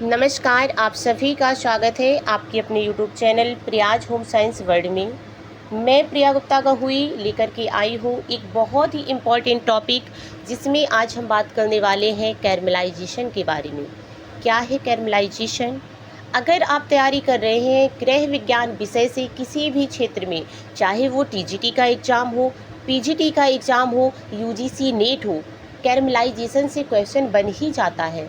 नमस्कार, आप सभी का स्वागत है आपके अपने YouTube channel Priya's home science world में। मैं प्रिया गुप्ता का हुई लेकर के आई हूँ एक बहुत ही इम्पॉर्टेंट टॉपिक, जिसमें आज हम बात करने वाले हैं कैरमलाइजेशन के बारे में। क्या है कैरमलाइजेशन? अगर आप तैयारी कर रहे हैं गृह विज्ञान विषय से किसी भी क्षेत्र में, चाहे वो TGT का एग्ज़ाम हो, PGT का एग्ज़ाम हो, UGC नेट हो, कैरमलाइजेशन से क्वेश्चन बन ही जाता है।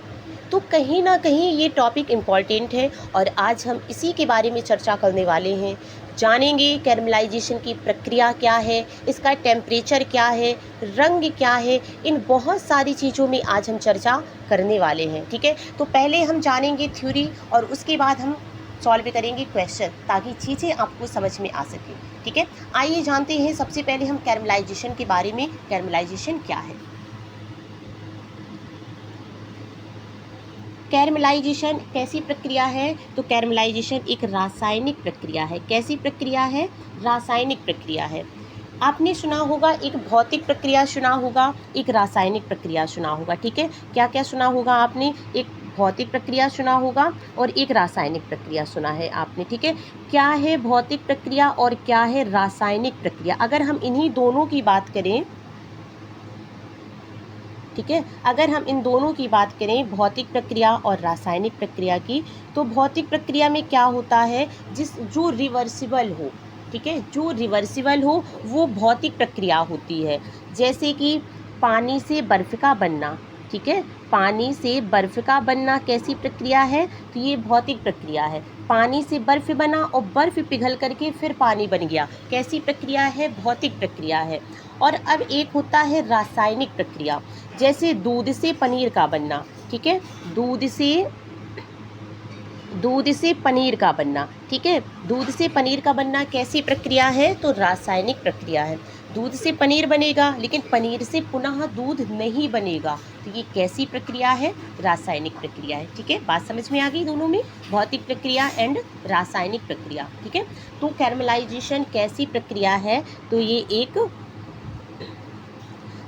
तो कहीं ना कहीं ये टॉपिक इम्पॉर्टेंट है और आज हम इसी के बारे में चर्चा करने वाले हैं। जानेंगे कैरमलाइजेशन की प्रक्रिया क्या है, इसका टेम्परेचर क्या है, रंग क्या है, इन बहुत सारी चीज़ों में आज हम चर्चा करने वाले हैं। ठीक है, तो पहले हम जानेंगे थ्योरी और उसके बाद हम सॉल्व करेंगे क्वेश्चन, ताकि चीज़ें आपको समझ में आ सके। ठीक है, आइए जानते हैं सबसे पहले हम कैरमलाइजेशन के बारे में। कैरमलाइजेशन क्या है? कैरमलाइजेशन कैसी प्रक्रिया है? तो कैरमलाइजेशन एक रासायनिक प्रक्रिया है। कैसी प्रक्रिया है? रासायनिक प्रक्रिया है। आपने सुना होगा, एक भौतिक प्रक्रिया सुना होगा, एक रासायनिक प्रक्रिया सुना होगा। ठीक है, क्या क्या सुना होगा आपने? एक भौतिक प्रक्रिया सुना होगा और एक रासायनिक प्रक्रिया सुना है आपने। ठीक है, क्या है भौतिक प्रक्रिया और क्या है रासायनिक प्रक्रिया? अगर हम इन्हीं दोनों की बात करें, ठीक है, अगर हम इन दोनों की बात करें, भौतिक प्रक्रिया और रासायनिक प्रक्रिया की, तो भौतिक प्रक्रिया में क्या होता है, जो रिवर्सिबल हो, ठीक है, जो रिवर्सिबल हो वो भौतिक प्रक्रिया होती है। जैसे कि पानी से बर्फ़ का बनना, ठीक है, पानी से बर्फ़ का बनना कैसी प्रक्रिया है? तो ये भौतिक प्रक्रिया है। पानी से बर्फ़ बना और बर्फ़ पिघल करके फिर पानी बन गया, कैसी प्रक्रिया है? भौतिक प्रक्रिया है। और अब एक होता है रासायनिक प्रक्रिया, जैसे दूध से पनीर का बनना, ठीक है, दूध से पनीर का बनना, ठीक है, दूध से पनीर का बनना कैसी प्रक्रिया है? तो रासायनिक प्रक्रिया है। दूध से पनीर बनेगा लेकिन पनीर से पुनः दूध नहीं बनेगा, तो ये कैसी प्रक्रिया है? रासायनिक प्रक्रिया है। ठीक है, बात समझ में आ गई दोनों में, भौतिक प्रक्रिया एंड रासायनिक प्रक्रिया। ठीक है, तो कैरमलाइजेशन कैसी प्रक्रिया है? तो ये एक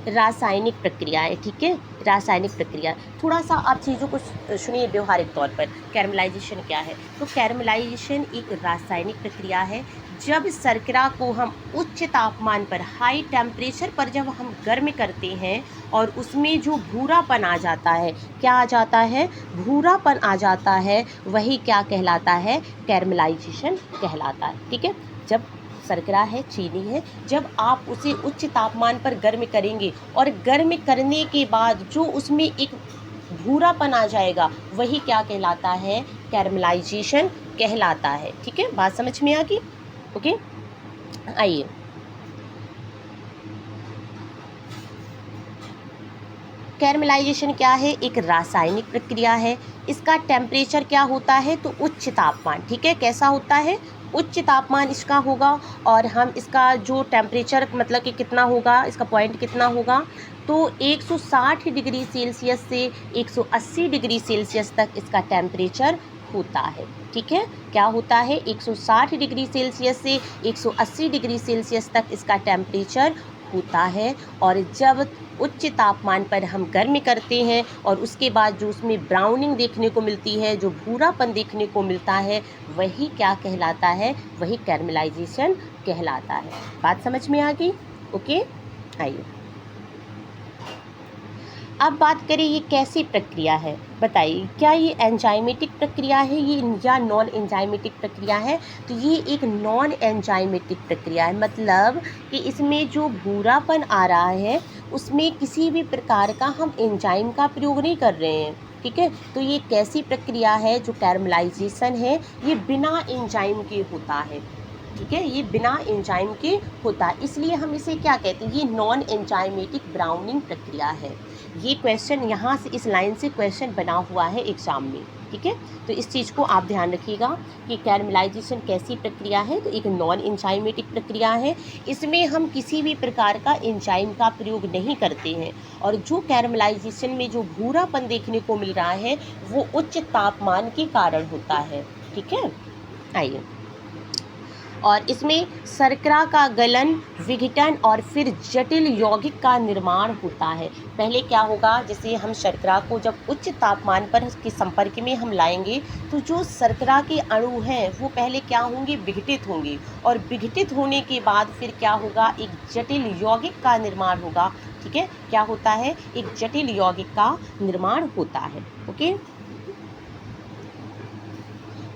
रासायनिक प्रक्रिया है। ठीक है, रासायनिक प्रक्रिया। थोड़ा सा आप चीज़ों को सुनिए व्यवहारिक तौर पर। कैरमलाइजेशन क्या है? तो कैरमलाइजेशन एक रासायनिक प्रक्रिया है। जब शर्करा को हम उच्च तापमान पर, हाई टेम्परेचर पर जब हम गर्म करते हैं और उसमें जो भूरापन आ जाता है, क्या आ जाता है? भूरापन आ जाता है, वही क्या कहलाता है? कैरमलाइजेशन कहलाता है। ठीक है, जब शर्करा है, चीनी है, जब आप उसे उच्च तापमान पर गर्म करेंगे और गर्म करने के बाद जो उसमें एक भूरापन आ जाएगा, वही क्या कहलाता है? कैरमलाइजेशन कहलाता है। ठीक है, बात समझ में आ गई? ओके, आइए। कैरमलाइजेशन क्या है? एक रासायनिक प्रक्रिया है। इसका टेम्परेचर क्या होता है? तो उच्च तापमान। ठीक है, कैसा होता है? उच्च तापमान इसका होगा। और हम इसका जो टेम्परेचर मतलब कि कितना होगा, इसका पॉइंट कितना होगा, तो 160 डिग्री सेल्सियस से 180 डिग्री सेल्सियस तक इसका टेम्परेचर होता है। ठीक है, क्या होता है? 160 डिग्री सेल्सियस से 180 डिग्री सेल्सियस तक इसका टेम्परेचर होता है। और जब उच्च तापमान पर हम गर्म करते हैं और उसके बाद जो उसमें ब्राउनिंग देखने को मिलती है, जो भूरापन देखने को मिलता है, वही क्या कहलाता है? वही कैरमलाइजेशन कहलाता है। बात समझ में आ गई? ओके, आइए अब बात करें ये कैसी प्रक्रिया है। बताइए, क्या ये एंजाइमेटिक प्रक्रिया है ये या नॉन एंजाइमेटिक प्रक्रिया है? तो ये एक नॉन एंजाइमेटिक प्रक्रिया है, मतलब कि इसमें जो भूरापन आ रहा है उसमें किसी भी प्रकार का हम एंजाइम का प्रयोग नहीं कर रहे हैं। ठीक है, तो ये कैसी प्रक्रिया है? जो कैरमलाइजेशन है ये बिना एंजाइम के होता है। ठीक है, ये बिना एंजाइम के होता है, इसलिए हम इसे क्या कहते हैं? ये नॉन एंजाइमेटिक ब्राउनिंग प्रक्रिया है। ये क्वेश्चन यहाँ से, इस लाइन से क्वेश्चन बना हुआ है एग्जाम में। ठीक है, तो इस चीज़ को आप ध्यान रखिएगा कि कैरमलाइजेशन कैसी प्रक्रिया है? तो एक नॉन एंजाइमेटिक प्रक्रिया है। इसमें हम किसी भी प्रकार का एंजाइम का प्रयोग नहीं करते हैं। और जो कैरमलाइजेशन में जो भूरापन देखने को मिल रहा है वो उच्च तापमान के कारण होता है। ठीक है, आइए और इसमें शर्करा का गलन, विघटन और फिर जटिल यौगिक का निर्माण होता है। पहले क्या होगा, जैसे हम शर्करा को जब उच्च तापमान पर के संपर्क में हम लाएंगे तो जो शर्करा के अणु हैं वो पहले क्या होंगे, विघटित होंगे, और विघटित होने के बाद फिर क्या होगा, एक जटिल यौगिक का निर्माण होगा। ठीक है, क्या होता है, एक जटिल यौगिक का निर्माण होता है। ओके,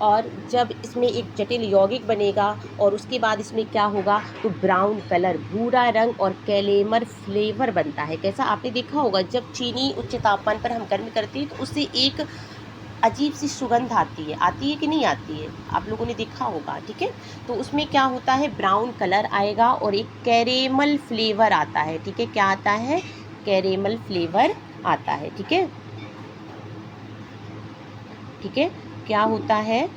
और जब इसमें एक जटिल यौगिक बनेगा और उसके बाद इसमें क्या होगा, तो ब्राउन कलर, भूरा रंग और कैरेमल फ्लेवर बनता है। कैसा, आपने देखा होगा जब चीनी उच्च तापमान पर हम गर्म करते हैं तो उससे एक अजीब सी सुगंध आती है कि नहीं आती है, आप लोगों ने देखा होगा। ठीक है, तो उसमें क्या होता है, ब्राउन कलर आएगा और एक कैरेमल फ्लेवर आता है। ठीक है, क्या आता है, कैरेमल फ्लेवर आता है। ठीक है, ठीक है, क्या होता है,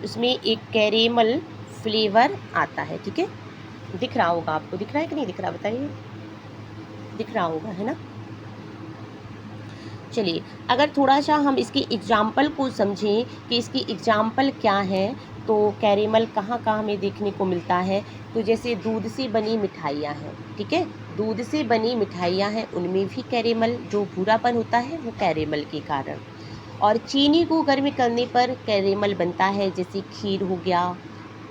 उसमें एक कैरेमल फ्लेवर आता है। ठीक है, दिख रहा होगा आपको, दिख रहा है कि नहीं दिख रहा, बताइए, दिख रहा होगा, है ना। चलिए, अगर थोड़ा सा हम इसके एग्जाम्पल को समझें कि इसकी एग्जाम्पल क्या है, तो कैरेमल कहाँ कहाँ हमें देखने को मिलता है, तो जैसे दूध से बनी मिठाइयाँ हैं। ठीक है, दूध से बनी मिठाइयाँ हैं, उनमें भी कैरेमल, जो भूरापन होता है वो कैरेमल के कारण। और चीनी को गर्म करने पर कैरेमल बनता है, जैसे खीर हो गया,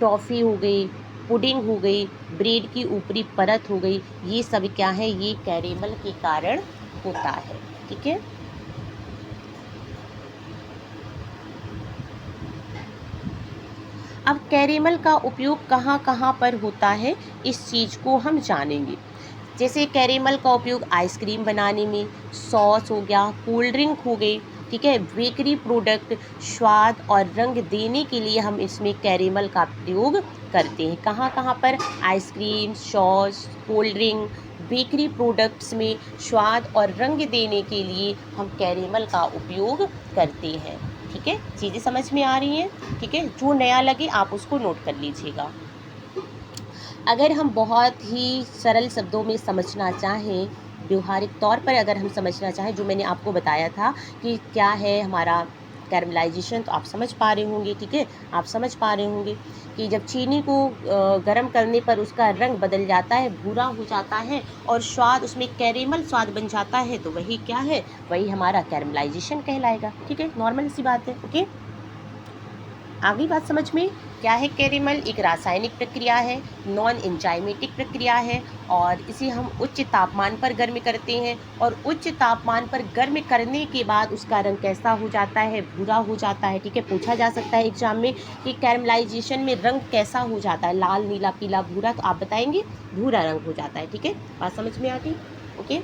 टॉफ़ी हो गई, पुडिंग हो गई, ब्रेड की ऊपरी परत हो गई, ये सब क्या है, ये कैरेमल के कारण होता है। ठीक है, अब कैरेमल का उपयोग कहाँ कहाँ पर होता है, इस चीज़ को हम जानेंगे। जैसे कैरेमल का उपयोग आइसक्रीम बनाने में, सॉस हो गया, कोल्ड ड्रिंक हो गई। ठीक है, बेकरी प्रोडक्ट, स्वाद और रंग देने के लिए हम इसमें कैरेमल का प्रयोग करते हैं। कहाँ कहाँ पर, ice cream, sauce, cold drink, bakery products में स्वाद और रंग देने के लिए हम कैरेमल का उपयोग करते हैं। ठीक है, चीज़ें समझ में आ रही हैं। ठीक है, जो नया लगे आप उसको नोट कर लीजिएगा। अगर हम बहुत ही सरल शब्दों में समझना चाहें, व्यवहारिक तौर पर अगर हम समझना चाहें, जो मैंने आपको बताया था कि क्या है हमारा कैरमलाइजेशन, तो आप समझ पा रहे होंगे। ठीक है, आप समझ पा रहे होंगे कि जब चीनी को गर्म करने पर उसका रंग बदल जाता है, भूरा हो जाता है और स्वाद उसमें कैरेमल स्वाद बन जाता है, तो वही क्या है, वही हमारा कैरमलाइजेशन कहलाएगा। ठीक है, नॉर्मल सी बात है। ओके, आगे बात समझ में, क्या है कैरेमल, एक रासायनिक प्रक्रिया है, नॉन एंजाइमेटिक प्रक्रिया है, और इसे हम उच्च तापमान पर गर्म करते हैं, और उच्च तापमान पर गर्म करने के बाद उसका रंग कैसा हो जाता है, भूरा हो जाता है। ठीक है, पूछा जा सकता है एग्जाम में कि कैरमलाइजेशन में रंग कैसा हो जाता है, लाल, नीला, पीला, भूरा, तो आप बताएंगे भूरा रंग हो जाता है। ठीक है, बात समझ में आ गई। ओके,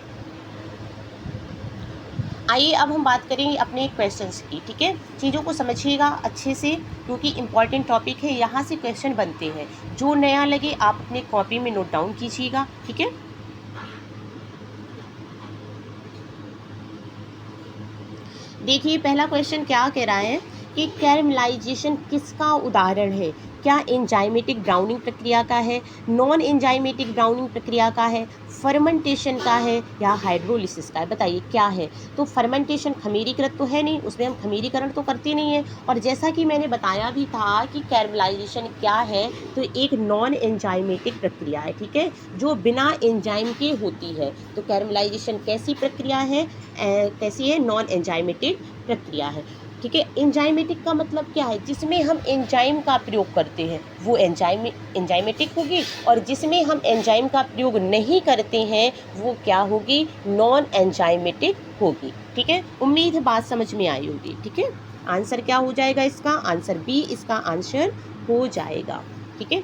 आइए अब हम बात करेंगे अपने क्वेश्चंस की। ठीक है, चीज़ों को समझिएगा अच्छे से, क्योंकि इम्पॉर्टेंट टॉपिक है, यहाँ से क्वेश्चन बनते हैं। जो नया लगे आप अपने कॉपी में नोट डाउन कीजिएगा। ठीक है, देखिए पहला क्वेश्चन क्या कह रहा है कि कैरमलाइजेशन किसका उदाहरण है, क्या एंजाइमेटिक ब्राउनिंग प्रक्रिया का है, नॉन एंजाइमेटिक ब्राउनिंग प्रक्रिया का है, फर्मेंटेशन का है, या हाइड्रोलिसिस का है, बताइए क्या है। तो फर्मेंटेशन खमीरीकृत तो है नहीं, उसमें हम खमीरीकरण तो करते नहीं है, और जैसा कि मैंने बताया भी था कि कैरमलाइजेशन क्या है, तो एक नॉन एंजाइमेटिक प्रक्रिया है। ठीक है, जो बिना एंजाइम के होती है। तो कैरमलाइजेशन कैसी प्रक्रिया है, कैसी है, नॉन एंजाइमेटिक प्रक्रिया है। ठीक है, एंजाइमेटिक का मतलब क्या है, जिसमें हम एंजाइम का प्रयोग करते हैं वो एंजाइमेटिक होगी, और जिसमें हम एंजाइम का प्रयोग नहीं करते हैं वो क्या होगी, नॉन एंजाइमेटिक होगी। ठीक है, उम्मीद है बात समझ में आई होगी। ठीक है, आंसर क्या हो जाएगा इसका, आंसर बी इसका आंसर हो जाएगा। ठीक है,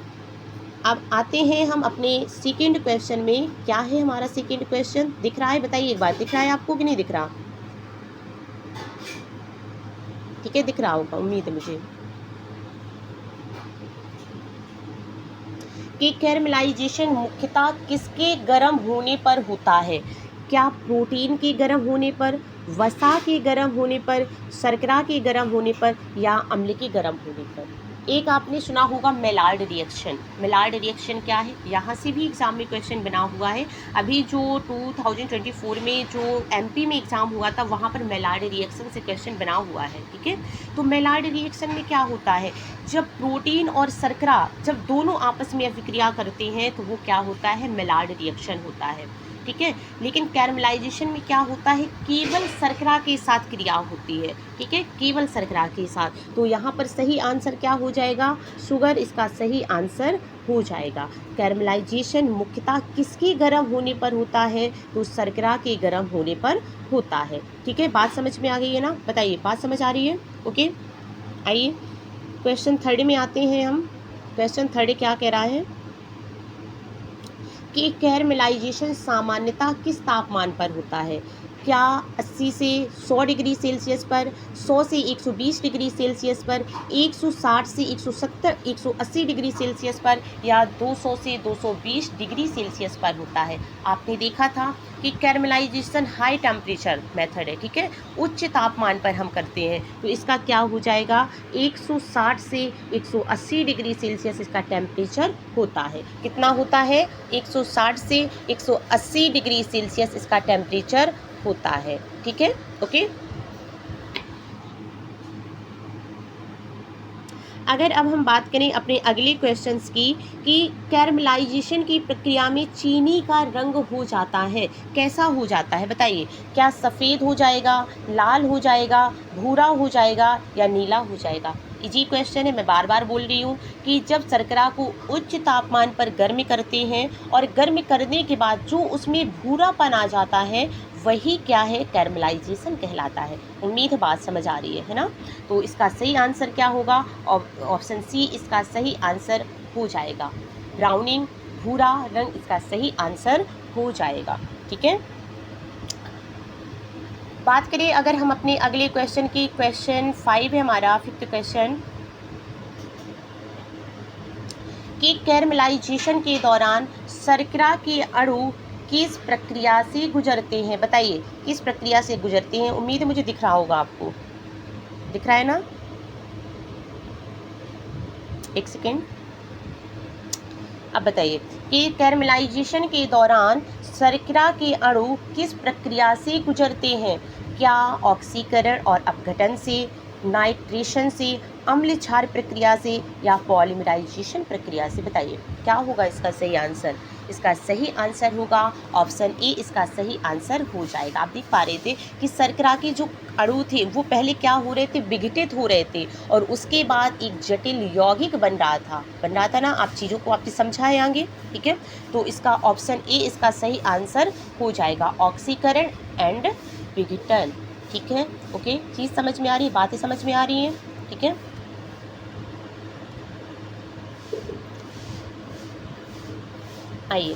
अब आते हैं हम अपने सेकेंड क्वेश्चन में। क्या है हमारा सेकेंड क्वेश्चन, दिख रहा है, बताइए एक बार, दिख रहा है आपको कि नहीं दिख रहा। ठीक है, दिख रहा होगा, उम्मीद है मुझे, कि कैरमलाइजेशन मुख्यतः किसके गर्म होने पर होता है, क्या प्रोटीन के गर्म होने पर, वसा के गर्म होने पर, शर्करा के गर्म होने पर, या अम्ल के गर्म होने पर। एक आपने सुना होगा मेलार्ड रिएक्शन। मेलार्ड रिएक्शन क्या है, यहाँ से भी एग्ज़ाम में क्वेश्चन बना हुआ है। अभी जो 2024 में जो एमपी में एग्ज़ाम हुआ था वहाँ पर मेलार्ड रिएक्शन से क्वेश्चन बना हुआ है, ठीक है। तो मेलार्ड रिएक्शन में क्या होता है, जब प्रोटीन और शर्करा जब दोनों आपस में अभिक्रिया करते हैं तो वो क्या होता है, मेलार्ड रिएक्शन होता है, ठीक है। लेकिन कैरमलाइजेशन में क्या होता है, केवल शर्करा के साथ क्रिया होती है, ठीक है, केवल शर्करा के साथ। तो यहाँ पर सही आंसर क्या हो जाएगा, शुगर इसका सही आंसर हो जाएगा। कैरमलाइजेशन मुख्यतः किसके गर्म होने पर होता है, तो शर्करा के गर्म होने पर होता है, ठीक है। बात समझ में आ गई है ना, बताइए बात समझ आ रही है, ओके। आइए क्वेश्चन थर्ड में आते हैं हम। क्वेश्चन थर्ड क्या कह रहा है कि कैरमलाइजेशन सामान्यतः किस तापमान पर होता है, क्या 80 से 100 डिग्री सेल्सियस पर, 100 से 120 डिग्री सेल्सियस पर, 160 से 170 180 डिग्री सेल्सियस पर, या 200 से 220 डिग्री सेल्सियस पर होता है। आपने देखा था कि कैरमलाइजेशन हाई टेम्परेचर मेथड है, ठीक है, उच्च तापमान पर हम करते हैं। तो इसका क्या हो जाएगा, 160 से 180 डिग्री सेल्सियस इसका टेम्परेचर होता है। कितना होता है, 160 से 180 डिग्री सेल्सियस इसका टेम्परेचर होता है, ठीक है, ओके। अगर अब हम बात करें अपने अगले क्वेश्चंस की कि कैरमलाइजेशन की प्रक्रिया में चीनी का रंग हो जाता है, कैसा हो जाता है, बताइए, क्या सफ़ेद हो जाएगा, लाल हो जाएगा, भूरा हो जाएगा, या नीला हो जाएगा। इजी क्वेश्चन है, मैं बार बार बोल रही हूँ कि जब शर्करा को उच्च तापमान पर गर्म करते हैं और गर्म करने के बाद जो उसमें भूरापन आ जाता है वही क्या है, कैरमलाइजेशन कहलाता है। उम्मीद है बात समझ आ रही है ना। तो इसका सही आंसर क्या होगा, ऑप्शन सी इसका सही आंसर हो जाएगा। ब्राउनिंग, भूरा रंग इसका सही आंसर हो जाएगा, ठीक है। बात करें अगर हम अपने अगले क्वेश्चन की, क्वेश्चन 5 है हमारा, 5th क्वेश्चन, कि कैरमलाइजेशन के दौरान शर्करा के अणु किस प्रक्रिया से गुजरते हैं, बताइए किस प्रक्रिया से गुजरते हैं। उम्मीद है मुझे दिख रहा होगा, आपको दिख रहा है ना, एक सेकेंड। अब बताइए कि कैरमलाइजेशन के दौरान शर्करा के अणु किस प्रक्रिया से गुजरते हैं, क्या ऑक्सीकरण और अपघटन से, नाइट्रेशन से, अम्ल क्षार प्रक्रिया से, या पॉलीमराइजेशन प्रक्रिया से। बताइए क्या होगा इसका सही आंसर। इसका सही आंसर होगा ऑप्शन ए, इसका सही आंसर हो जाएगा। आप देख पा रहे थे कि शर्करा के जो अणु थे वो पहले क्या हो रहे थे, विघटित हो रहे थे, और उसके बाद एक जटिल यौगिक बन रहा था ना। आप चीज़ों को आपने समझाए आगे, ठीक है। तो इसका ऑप्शन ए इसका सही आंसर हो जाएगा, ऑक्सीकरण एंड विघटन, ठीक है, ओके। चीज़ समझ में आ रही है, बातें समझ में आ रही हैं, ठीक है। आइए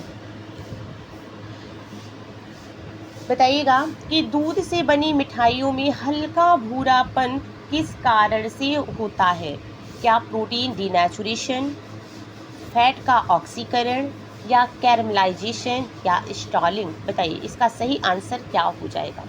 बताइएगा कि दूध से बनी मिठाइयों में हल्का भूरापन किस कारण से होता है, क्या प्रोटीन डिनेचुरेशन, फैट का ऑक्सीकरण, या कैरमलाइजेशन, या स्टॉलिंग। बताइए इसका सही आंसर क्या हो जाएगा।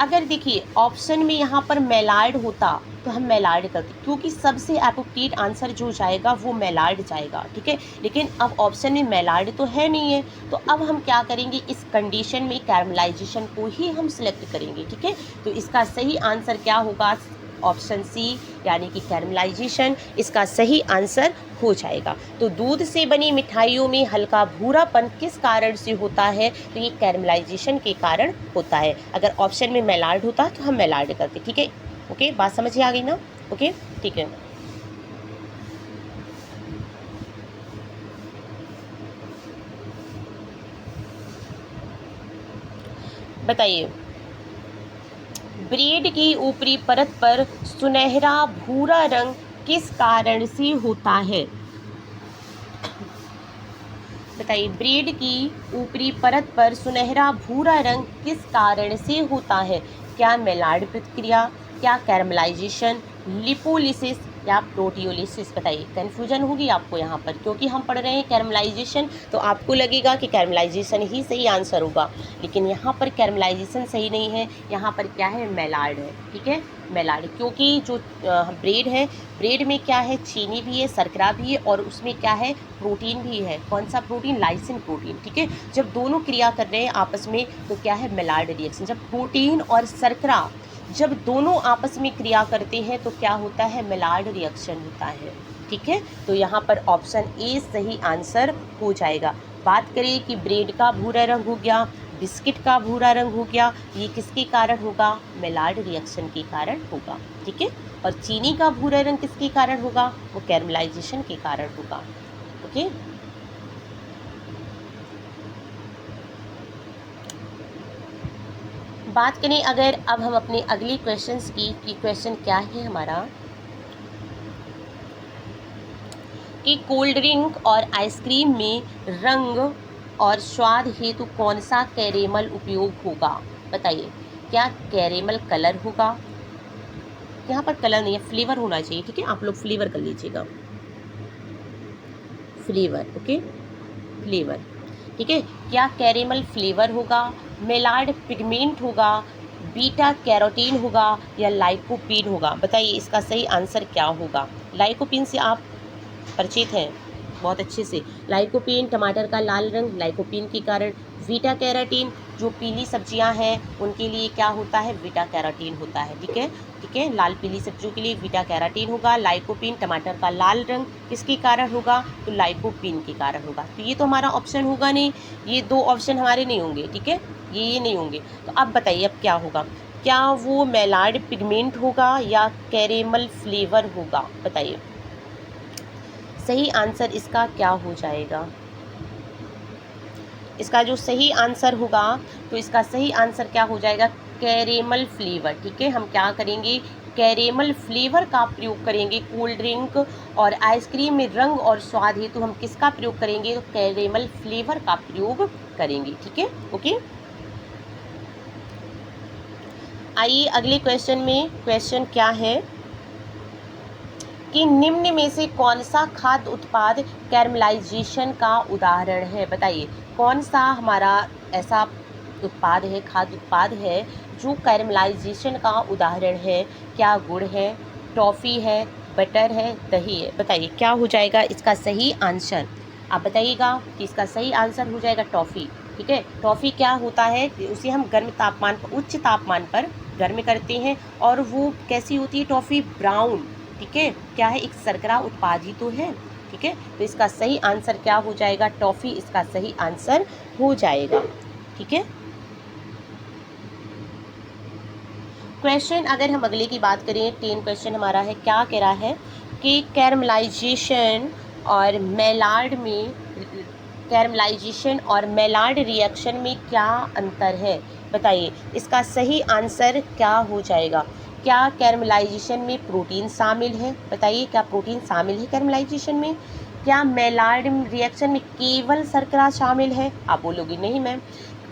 अगर देखिए ऑप्शन में यहाँ पर मेलार्ड होता तो हम मेलार्ड करते, क्योंकि सबसे एप्रोप्रिएट आंसर जो जाएगा वो मेलार्ड जाएगा, ठीक है। लेकिन अब ऑप्शन में मेलार्ड तो है नहीं है, तो अब हम क्या करेंगे, इस कंडीशन में कैरमलाइजेशन को ही हम सिलेक्ट करेंगे, ठीक है। तो इसका सही आंसर क्या होगा, ऑप्शन सी यानी कि कैरमलाइजेशन इसका सही आंसर हो जाएगा। तो दूध से बनी मिठाइयों में हल्का भूरापन किस कारण से होता है, तो ये कैरमलाइजेशन के कारण होता है। अगर ऑप्शन में मेलार्ड होता तो हम मेलार्ड करते, ठीक है, ओके। बात समझ आ गई ना, ओके, ठीक है। बताइए ब्रेड की ऊपरी परत पर सुनहरा भूरा रंग किस कारण से होता है। बताइए ब्रेड की ऊपरी परत पर सुनहरा भूरा रंग किस कारण से होता है, क्या मेलार्ड प्रतिक्रिया, क्या कैरमलाइजेशन, लिपोलिसिस, या प्रोटियोलिसिस? बताइए, कन्फ्यूजन होगी आपको यहाँ पर, क्योंकि हम पढ़ रहे हैं कैरमलाइजेशन, तो आपको लगेगा कि कैरमलाइजेशन ही सही आंसर होगा, लेकिन यहाँ पर कैरमलाइजेशन सही नहीं है, यहाँ पर क्या है, मेलार्ड है। ठीक है, मेलार्ड, क्योंकि जो ब्रेड है, ब्रेड में क्या है, चीनी भी है, शर्करा भी है, और उसमें क्या है, प्रोटीन भी है। कौन सा प्रोटीन? Lysine protein. ठीक है, जब दोनों क्रिया कर रहे हैं आपस में तो क्या है, मेलार्ड रिएक्शन। जब प्रोटीन और शर्करा जब दोनों आपस में क्रिया करते हैं तो क्या होता है, मेलार्ड रिएक्शन होता है। ठीक है, तो यहाँ पर ऑप्शन ए सही आंसर हो जाएगा। बात करें कि ब्रेड का भूरा रंग हो गया, बिस्किट का भूरा रंग हो गया, ये किसके कारण होगा, मेलार्ड रिएक्शन के कारण होगा। ठीक है, और चीनी का भूरा रंग किसके कारण होगा, वो कैरमलाइजेशन के कारण होगा। ओके, बात करें अगर अब हम अपने अगले क्वेश्चंस की, कि क्वेश्चन क्या है हमारा, कि कोल्ड ड्रिंक और आइसक्रीम में रंग और स्वाद हेतु कौन सा कैरेमल उपयोग होगा? बताइए, क्या कैरेमल कलर होगा? यहाँ पर कलर नहीं है, फ्लेवर होना चाहिए। ठीक है, आप लोग फ्लेवर कर लीजिएगा, फ्लेवर। Okay, flavour. ठीक है, क्या कैरेमल फ्लेवर होगा, मेलार्ड पिगमेंट होगा, बीटा कैरोटीन होगा, या लाइकोपीन होगा? बताइए, इसका सही आंसर क्या होगा? लाइकोपीन से आप परिचित हैं बहुत अच्छे से। लाइकोपीन, टमाटर का लाल रंग लाइकोपीन के कारण। बीटा कैरोटीन, जो पीली सब्जियां हैं उनके लिए क्या होता है, बीटा कैरोटीन होता है। ठीक है, ठीक है, लाल पीली सब्जियों के लिए बीटा कैरोटीन होगा। लाइकोपीन, टमाटर का लाल रंग किसके कारण होगा, तो लाइकोपीन के कारण होगा। तो ये तो हमारा ऑप्शन होगा नहीं, ये दो ऑप्शन हमारे नहीं होंगे। ठीक है, ये नहीं होंगे। तो अब बताइए, अब क्या होगा, क्या वो मेलार्ड पिगमेंट होगा या कैरेमल फ्लेवर होगा? बताइए, सही आंसर इसका क्या हो जाएगा? इसका जो सही आंसर होगा, तो इसका सही आंसर क्या हो जाएगा, कैरेमल फ्लेवर। ठीक है, हम क्या करेंगे, कैरेमल फ्लेवर का प्रयोग करेंगे। कोल्ड ड्रिंक और आइसक्रीम में रंग और स्वाद हेतु तो हम किसका प्रयोग करेंगे, तो कैरेमल फ्लेवर का प्रयोग करेंगे। ठीक है, ओके। आइए अगले क्वेश्चन में, क्वेश्चन क्या है कि निम्न में से कौन सा खाद्य उत्पाद कैरमलाइजेशन का उदाहरण है? बताइए, कौन सा हमारा ऐसा उत्पाद है, खाद्य उत्पाद है जो कैरमलाइजेशन का उदाहरण है? क्या गुड़ है, टॉफ़ी है, बटर है, दही है? बताइए, क्या हो जाएगा इसका सही आंसर? आप बताइएगा कि इसका सही आंसर हो जाएगा टॉफ़ी। ठीक है, टॉफ़ी क्या होता है, उसे हम गर्म तापमान पर, उच्च तापमान पर गर्म करते हैं, और वो कैसी होती है टॉफ़ी, ब्राउन। ठीक है, क्या है, एक शर्करा उत्पाद ही तो है। ठीक है, तो इसका सही आंसर क्या हो जाएगा, टॉफ़ी इसका सही आंसर हो जाएगा। ठीक है, क्वेश्चन अगर हम अगले की बात करें, 10 क्वेश्चन हमारा है, क्या कह रहा है कि कैरमलाइजेशन और मेलार्ड में, कैरमलाइजेशन और मेलार्ड रिएक्शन में क्या अंतर है? बताइए, इसका सही आंसर क्या हो जाएगा? क्या कैरमलाइजेशन में प्रोटीन शामिल है? बताइए, क्या प्रोटीन शामिल है कैरमलाइजेशन में? क्या मेलार्ड रिएक्शन में केवल शर्करा शामिल है? आप बोलोगे नहीं मैम,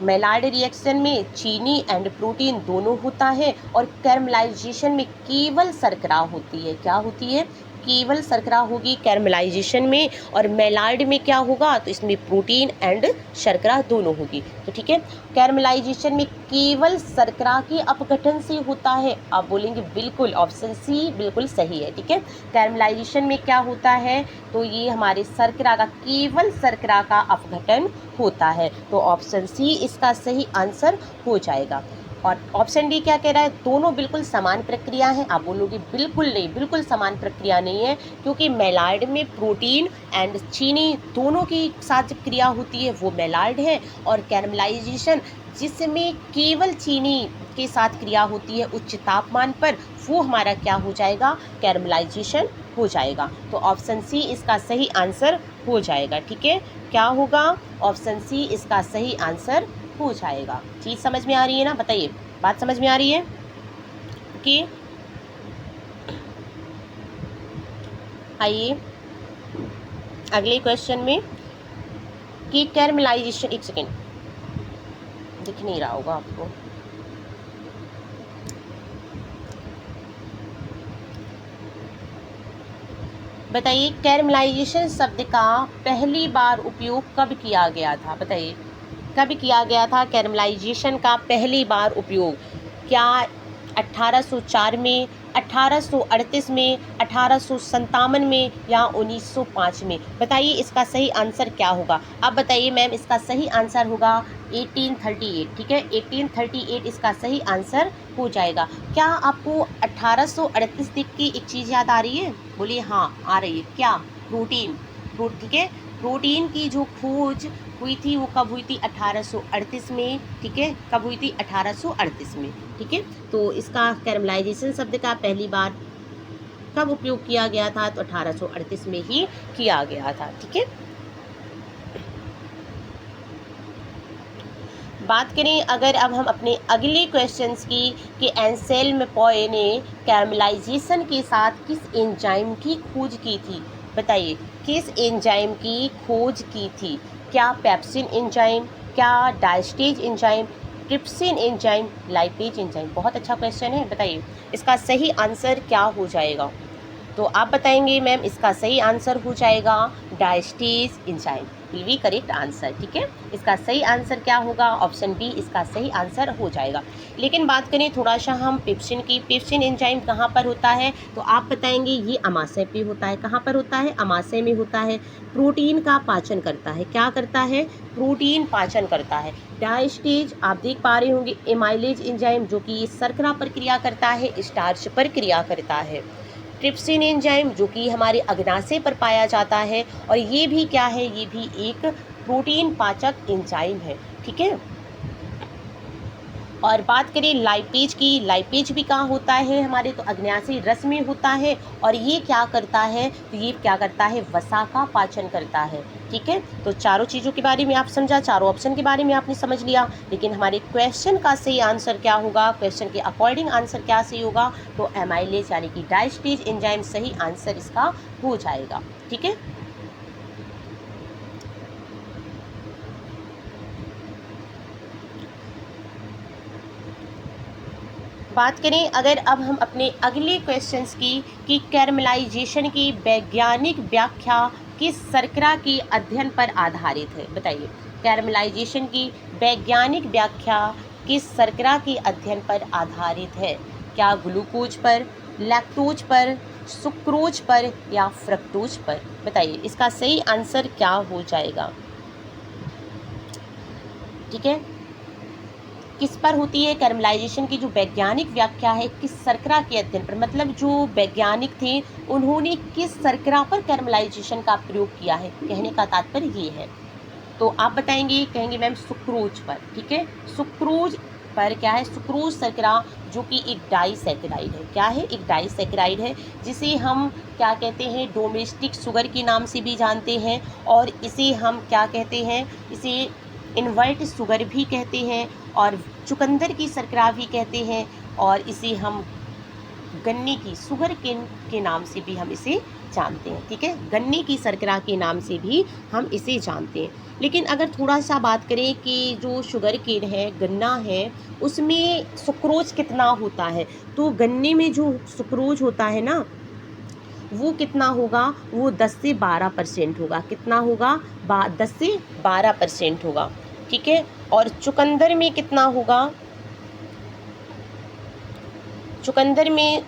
मेलार्ड रिएक्शन में चीनी एंड प्रोटीन दोनों होता है, और कैरमलाइजेशन में केवल शर्करा होती है। क्या होती है, केवल शर्करा होगी कैरमलाइजेशन में, और मेलार्ड में क्या होगा, तो इसमें प्रोटीन एंड शर्करा दोनों होगी। तो ठीक है, कैरमलाइजेशन में केवल शर्करा के अपघटन से होता है। आप बोलेंगे बिल्कुल, ऑप्शन सी बिल्कुल सही है। ठीक है, कैरमलाइजेशन में क्या होता है, तो ये हमारे शर्करा का, केवल शर्करा का अपघटन होता है। तो ऑप्शन सी इसका सही आंसर हो जाएगा। और ऑप्शन डी क्या कह रहा है, दोनों बिल्कुल समान प्रक्रिया है। आप बोलोगे बिल्कुल नहीं, बिल्कुल समान प्रक्रिया नहीं है, क्योंकि मेलार्ड में प्रोटीन एंड चीनी दोनों की साथ जब क्रिया होती है वो मेलार्ड है, और कैरमलाइजेशन जिसमें केवल चीनी के साथ क्रिया होती है उच्च तापमान पर, वो हमारा क्या हो जाएगा, कैरमलाइजेशन हो जाएगा। तो ऑप्शन सी इसका सही आंसर हो जाएगा। ठीक है, क्या होगा, ऑप्शन सी इसका सही आंसर हो जाएगा। चीज़ समझ में आ रही है ना? बताइए, बात समझ में आ रही है कि, आइए अगले क्वेश्चन में, कि कैरमलाइजेशन, एक सेकेंड, दिख नहीं रहा होगा आपको, बताइए कैरमलाइजेशन शब्द का पहली बार उपयोग कब किया गया था? बताइए कब किया गया था कैरमलाइजेशन का पहली बार उपयोग? क्या 1804 में, 1838 में, 1857 में या 1905 में? बताइए इसका सही आंसर क्या होगा? अब बताइए मैम, इसका सही आंसर होगा 1838। ठीक है, 1838 इसका सही आंसर हो जाएगा। क्या आपको 1838 देख के एक चीज़ याद आ रही है? बोलिए हाँ आ रही है। क्या? प्रोटीन। ठीक है, प्रोटीन की जो खोज हुई थी वो कब हुई थी? 1838 में। ठीक है, कब हुई थी? 1838 में। ठीक है, तो इसका कैरमलाइजेशन शब्द का पहली बार कब उपयोग किया गया था? तो 1838 में ही किया गया था। ठीक है, बात करें अगर अब हम अपने अगले क्वेश्चंस की कि एंसेल्म पॉय ने कैरमलाइजेशन के साथ किस एंजाइम की खोज की थी? बताइए किस एंजाइम की खोज की थी? क्या पेप्सिन एंजाइम, क्या diastase enzyme, trypsin enzyme, lipase enzyme? बहुत अच्छा क्वेश्चन है। बताइए इसका सही आंसर क्या हो जाएगा? तो आप बताएंगे मैम इसका सही आंसर हो जाएगा diastase enzyme will be correct answer. ठीक है, इसका सही आंसर क्या होगा? ऑप्शन बी इसका सही आंसर हो जाएगा। लेकिन बात करें थोड़ा सा हम पेप्सिन की, पेप्सिन एंजाइम कहाँ पर होता है? तो आप बताएंगे ये अमाशय पे होता है। कहाँ पर होता है? अमाशय में होता है। प्रोटीन का पाचन करता है। क्या करता है? प्रोटीन पाचन करता है। डायस्टेज आप देख पा रहे होंगे एमाइलेज एंजाइम जो कि शर्करा पर क्रिया करता है, स्टार्च पर क्रिया करता है। ट्रिप्सिन एंजाइम जो कि हमारे अग्नाशय पर पाया जाता है, और ये भी क्या है? ये भी एक प्रोटीन पाचक एंजाइम है। ठीक है, और बात करें लाइपेज की, लाइपेज भी कहाँ होता है? हमारे तो अग्न्याशयी रस में होता है, और ये क्या करता है? तो ये क्या करता है? वसा का पाचन करता है। ठीक है, तो चारों चीज़ों के बारे में आप समझा, चारों ऑप्शन के बारे में आपने समझ लिया। लेकिन हमारे क्वेश्चन का सही आंसर क्या होगा? क्वेश्चन के अकॉर्डिंग आंसर क्या सही होगा? तो एमाइलेज यानी कि डायस्टेज एंजाइम सही आंसर इसका हो जाएगा। ठीक है, बात करें अगर अब हम अपने अगले क्वेश्चंस की कि कैरमलाइजेशन की वैज्ञानिक व्याख्या किस शर्करा के अध्ययन पर आधारित है? बताइए कैरमलाइजेशन की वैज्ञानिक व्याख्या किस शर्करा के अध्ययन पर आधारित है? क्या ग्लूकोज पर, लैक्टोज पर, सुक्रोज पर या फ्रक्टोज पर? बताइए इसका सही आंसर क्या हो जाएगा? ठीक है, किस पर होती है कैरमलाइजेशन की जो वैज्ञानिक व्याख्या है? किस शर्करा के अध्ययन पर, मतलब जो वैज्ञानिक थे उन्होंने किस शर्करा पर कैरमलाइजेशन का प्रयोग किया है? कहने का तात्पर्य ये है। तो आप बताएंगे, कहेंगे मैम सुक्रोज पर। ठीक है, सुक्रोज पर क्या है? सुक्रोज शर्करा जो कि एक डाइसैकेराइड है। क्या है? एक डाइसैकेराइड है, जिसे हम क्या कहते हैं? डोमेस्टिक शुगर के नाम से भी जानते हैं, और इसे हम क्या कहते हैं? इसे इन्वर्ट शुगर भी कहते हैं, और चुकंदर की शर्करा भी कहते हैं, और इसे हम गन्ने की शुगर केन के नाम से भी हम इसे जानते हैं। ठीक है, गन्ने की शर्करा के नाम से भी हम इसे जानते हैं। लेकिन अगर थोड़ा सा बात करें कि जो शुगर केन है, गन्ना है, उसमें सुक्रोज कितना होता है? तो गन्ने में जो सुक्रोज होता है ना, वो कितना होगा? वो 10 से 12% होगा। कितना होगा? 10 से 12% होगा। ठीक है, और चुकंदर में कितना होगा? चुकंदर में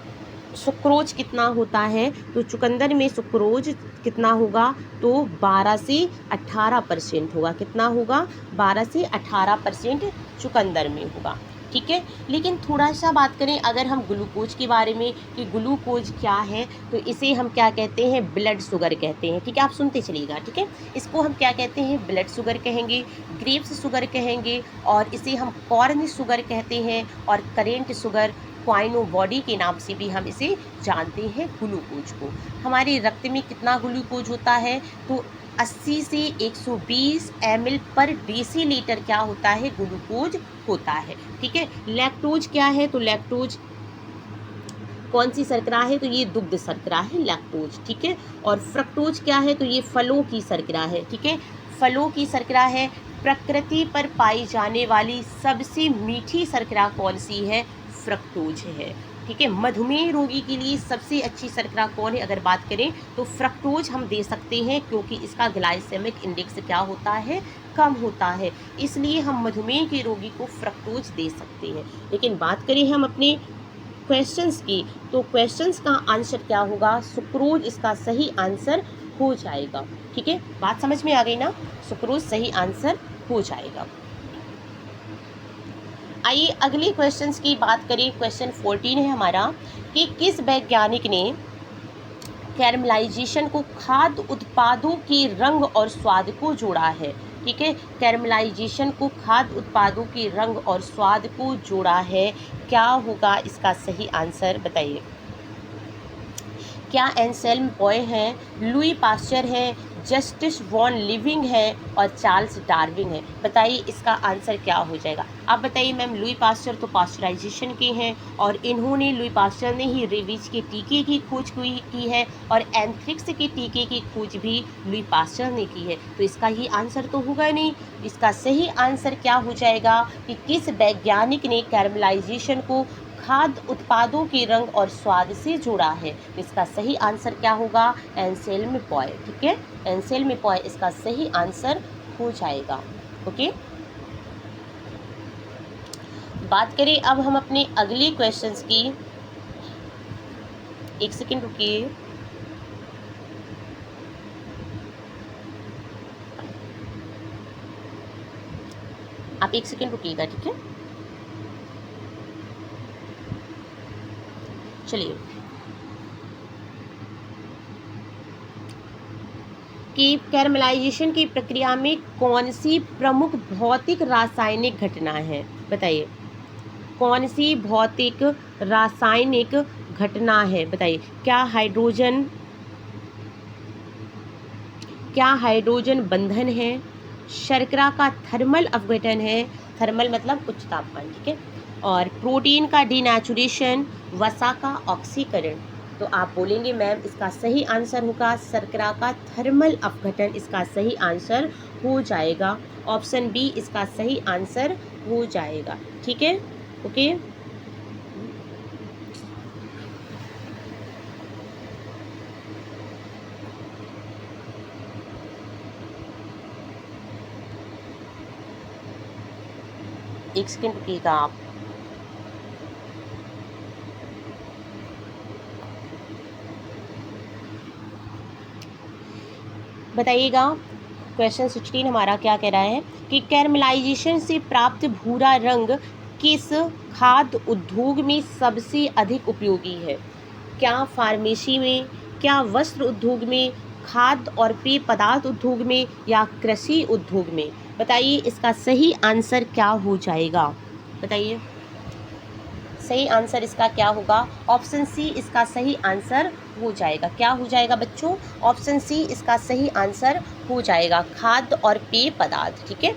सुक्रोज कितना होता है? तो चुकंदर में सुक्रोज कितना होगा? तो 12 से 18% होगा। कितना होगा? 12 से 18% चुकंदर में होगा। ठीक है, लेकिन थोड़ा सा बात करें अगर हम ग्लूकोज के बारे में कि ग्लूकोज क्या है, तो इसे हम क्या कहते हैं? ब्लड शुगर कहते हैं। ठीक है, आप सुनते चलिएगा। ठीक है, इसको हम क्या कहते हैं? ब्लड शुगर कहेंगे, ग्रेप्स शुगर कहेंगे, और इसे हम कॉर्न शुगर कहते हैं, और करेंट शुगर, क्वाइनो बॉडी के नाम से भी हम इसे जानते हैं ग्लूकोज को। हमारे रक्त में कितना ग्लूकोज होता है? तो 80 से 120 ml पर डेसीलीटर क्या होता है? ग्लूकोज होता है। ठीक है, लैक्टोज क्या है? तो लैक्टोज कौन सी शर्करा है? तो ये दुग्ध शर्करा है लैक्टोज। ठीक है, और फ्रक्टोज क्या है? तो ये फलों की शर्करा है। ठीक है, फलों की शर्करा है। प्रकृति पर पाई जाने वाली सबसे मीठी शर्करा कौन सी है? फ्रक्टोज है। ठीक है। मधुमेह रोगी के लिए सबसे अच्छी शर्करा कौन है? अगर बात करें तो फ्रक्टोज हम दे सकते हैं, क्योंकि इसका ग्लाइसेमिक इंडेक्स क्या होता है? कम होता है, इसलिए हम मधुमेह के रोगी को फ्रक्टोज दे सकते हैं। लेकिन बात करें हम अपने क्वेश्चंस की, तो क्वेश्चंस का आंसर क्या होगा? सुक्रोज इसका सही आंसर हो जाएगा। ठीक है, बात समझ में आ गई ना? सुक्रोज सही आंसर हो जाएगा। आइए अगले क्वेश्चंस की बात करें। क्वेश्चन 14 है हमारा कि किस वैज्ञानिक ने कैरमलाइजेशन को खाद्य उत्पादों के रंग और स्वाद को जोड़ा है? ठीक है, कैरमलाइजेशन को खाद्य उत्पादों के रंग और स्वाद को जोड़ा है। क्या होगा इसका सही आंसर? बताइए। क्या एंसेल्म बॉय है, लुई पास्चर है, जस्टिस वॉन लिविंग है और चार्ल्स डार्विन है? बताइए इसका आंसर क्या हो जाएगा? आप बताइए मैम। लुई पास्चर तो पास्चराइजेशन के हैं, और इन्होंने, लुई पास्चर ने ही रेबीज के टीके की खोज की है, और एंथ्रिक्स के टीके की खोज भी लुई पास्चर ने की है। तो इसका ही आंसर तो होगा नहीं। इसका सही आंसर क्या हो जाएगा कि किस वैज्ञानिक ने कैरमलाइजेशन को खाद्य उत्पादों के रंग और स्वाद से जोड़ा है? इसका सही आंसर क्या होगा? एंसेल्म बॉय। ठीक है, एंसेल्म बॉय इसका सही आंसर हो जाएगा। ओके, बात करें अब हम अपने अगले क्वेश्चंस की। एक सेकेंड रुकिए। आप एक सेकेंड रुकिएगा, ठीक है? चलिए, कि कैरमलाइजेशन की प्रक्रिया में कौन सी प्रमुख भौतिक रासायनिक घटना है? बताइए, कौन सी भौतिक रासायनिक घटना है? बताइए। क्या हाइड्रोजन बंधन है, शर्करा का थर्मल अपघटन है, थर्मल मतलब उच्च तापमान, ठीक है, और प्रोटीन का डीनेचुरेशन, वसा का ऑक्सीकरण? तो आप बोलेंगे मैम इसका सही आंसर होगा शर्करा का थर्मल अपघटन, इसका सही आंसर हो जाएगा। ऑप्शन बी इसका सही आंसर हो जाएगा। ठीक है, ओके। एक सेकेंड रुकिएगा आप। बताइएगा। क्वेश्चन 16 हमारा क्या कह रहा है कि कैरमलाइजेशन से प्राप्त भूरा रंग किस खाद्य उद्योग में सबसे अधिक उपयोगी है? क्या फार्मेसी में, क्या वस्त्र उद्योग में, खाद्य और पेय पदार्थ उद्योग में, या कृषि उद्योग में? बताइए इसका सही आंसर क्या हो जाएगा? बताइए सही आंसर इसका क्या होगा? ऑप्शन सी इसका सही आंसर हो जाएगा। क्या हो जाएगा बच्चों? ऑप्शन सी इसका सही आंसर हो जाएगा, खाद्य और पेय पदार्थ। ठीक है,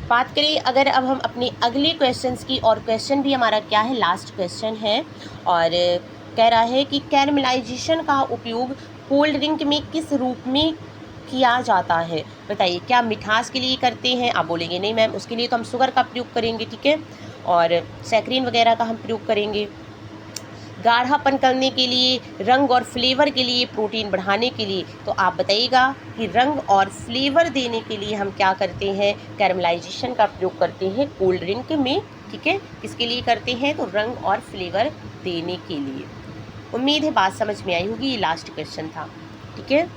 बात करें अगर अब हम अपने अगले क्वेश्चंस की, और क्वेश्चन भी हमारा क्या है, लास्ट क्वेश्चन है, और कह रहा है कि कैरमलाइजेशन का उपयोग कोल्ड ड्रिंक में किस रूप में किया जाता है? बताइए। क्या मिठास के लिए करते हैं? आप बोलेंगे नहीं मैम, उसके लिए तो हम शुगर का प्रयोग करेंगे, ठीक है, और सैकरीन वगैरह का हम प्रयोग करेंगे। गाढ़ापन करने के लिए, रंग और फ्लेवर के लिए, प्रोटीन बढ़ाने के लिए? तो आप बताइएगा कि रंग और फ्लेवर देने के लिए हम क्या करते हैं? कैरमलाइजेशन का प्रयोग करते हैं कोल्ड ड्रिंक में। ठीक है, किसके लिए करते हैं? तो रंग और फ्लेवर देने के लिए। उम्मीद है बात समझ में आई होगी। ये लास्ट क्वेश्चन था, ठीक है।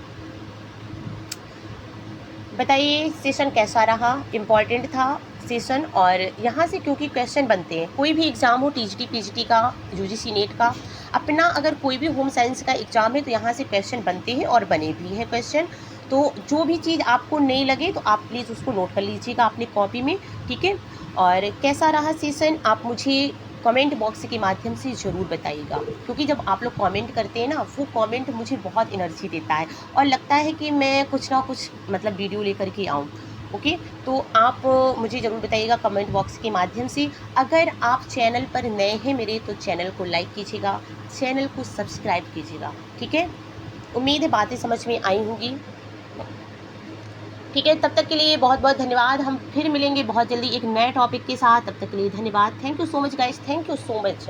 बताइए सेशन कैसा रहा? इम्पॉर्टेंट था सेशन, और यहाँ से क्योंकि क्वेश्चन बनते हैं, कोई भी एग्ज़ाम हो, टीजीटी पीजीटी का, यूजीसी नेट का, अपना अगर कोई भी होम साइंस का एग्ज़ाम है तो यहाँ से क्वेश्चन बनते हैं और बने भी हैं क्वेश्चन। तो जो भी चीज़ आपको नहीं लगे तो आप प्लीज़ उसको नोट कर लीजिएगा अपनी कॉपी में, ठीक है। और कैसा रहा सेशन आप मुझे कमेंट बॉक्स के माध्यम से ज़रूर बताइएगा, क्योंकि जब आप लोग कमेंट करते हैं ना, वो कमेंट मुझे बहुत एनर्जी देता है और लगता है कि मैं कुछ ना कुछ मतलब वीडियो लेकर के आऊँ। ओके, तो आप मुझे ज़रूर बताइएगा कमेंट बॉक्स के माध्यम से। अगर आप चैनल पर नए हैं मेरे, तो चैनल को लाइक कीजिएगा, चैनल को सब्सक्राइब कीजिएगा, ठीक है। उम्मीद है बातें समझ में आई होंगी, ठीक है। तब तक के लिए बहुत बहुत धन्यवाद। हम फिर मिलेंगे बहुत जल्दी एक नए टॉपिक के साथ। तब तक के लिए धन्यवाद। Thank you so much guys, thank you so much.